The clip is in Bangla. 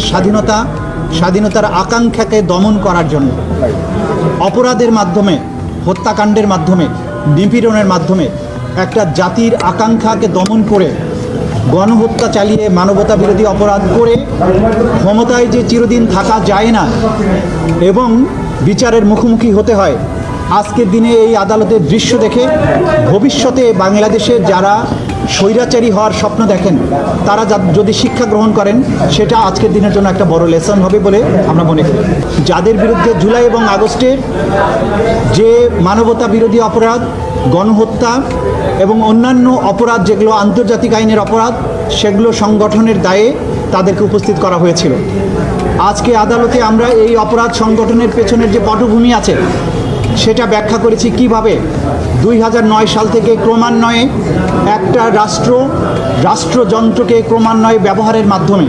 স্বাধীনতার আকাঙ্ক্ষাকে দমন করার জন্য অপরাধের মাধ্যমে, হত্যাকাণ্ডের মাধ্যমে, নিপীড়নের মাধ্যমে একটা জাতির আকাঙ্ক্ষাকে দমন করে গণহত্যা চালিয়ে মানবতা বিরোধী অপরাধ করে ক্ষমতায় যে চিরদিন থাকা যায় না এবং বিচারের মুখোমুখি হতে হয়, আজকের দিনে এই আদালতের দৃশ্য দেখে ভবিষ্যতে বাংলাদেশে যারা স্বৈরাচারী হওয়ার স্বপ্ন দেখেন তারা যদি শিক্ষা গ্রহণ করেন, সেটা আজকের দিনের জন্য একটা বড় লেসন হবে বলে আমরা মনে করি। যাদের বিরুদ্ধে জুলাই এবং আগস্টের যে মানবতা বিরোধী অপরাধ, গণহত্যা এবং অন্যান্য অপরাধ যেগুলো আন্তর্জাতিক আইনের অপরাধ, সেগুলো সংগঠনের দায়ে তাদেরকে উপস্থিত করা হয়েছিল। আজকে আদালতে আমরা এই অপরাধ সংগঠনের পেছনের যে পটভূমি আছে সেটা ব্যাখ্যা করেছি কিভাবে 2009 সাল থেকে ক্রমান্বয়ে একটা রাষ্ট্রযন্ত্রকে ক্রমান্বয়ে ব্যবহারের মাধ্যমে